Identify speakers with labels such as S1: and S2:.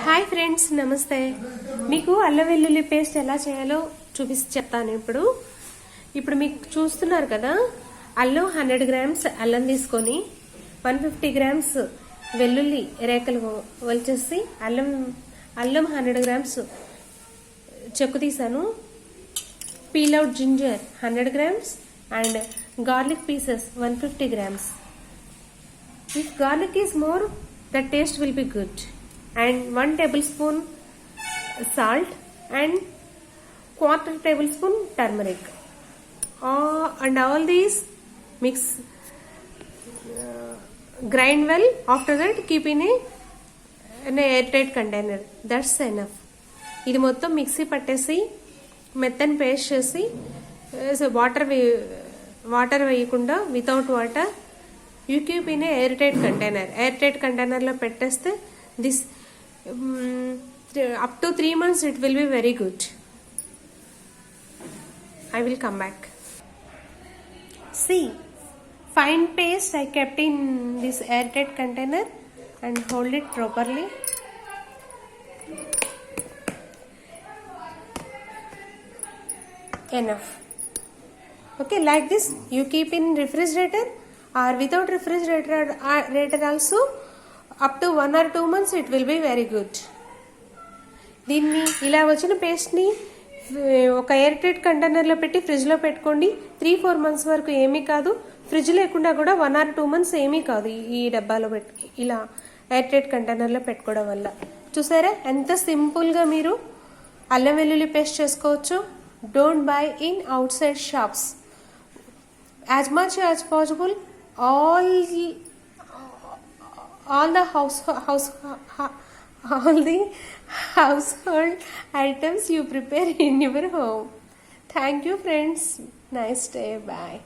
S1: Hi friends, నమస్తే. మీకు అల్లం వెల్లుల్లి పేస్ట్ ఎలా చేయాలో చెప్తాను. ఇప్పుడు మీకు చూస్తున్నారు కదా, అల్లం 100 గ్రామ్స్ అల్లం తీసుకొని 150 గ్రామ్స్ వెల్లుల్లి రేకలు వలిచేసి అల్లం 100 గ్రామ్స్ చెక్కు తీసాను. Peel out ginger 100 grams and garlic pieces 150 grams. If garlic is more, the taste will be good. And 1 tablespoon salt and 1/4 tablespoon turmeric. And all these mix, grind well. After that, keep in an airtight container. That's enough. ఇది మొత్తం mixie పట్టేసి మెత్తని paste చేసి water వేయకుండా without water you keep in air tight కంటైనర్లో పెట్టేస్తే this up to 3 months it will be very good. I will come back. See, fine paste I kept in this airtight container and hold it properly. Enough. Okay, like this you keep in refrigerator or without refrigerator also. Up to 1 or 2 months it will be very good. దీన్ని ఇలా వచ్చిన పేస్ట్ని ఒక air tight కంటైనర్లో పెట్టి ఫ్రిడ్జ్లో పెట్టుకోండి. 3-4 months వరకు ఏమీ కాదు. ఫ్రిడ్జ్ లేకుండా కూడా 1 or 2 months ఏమీ కాదు. ఈ డబ్బాలో పెట్టి ఇలా ఎయిర్ టైట్ కంటైనర్లో పెట్టుకోవడం వల్ల. చూసారా ఎంత సింపుల్గా మీరు అల్లం వెల్లుల్లి పేస్ట్ చేసుకోవచ్చు. Don't by in out side shops. As much as possible, all the household items you prepare in your home. Thank you, friends. Nice day. Bye.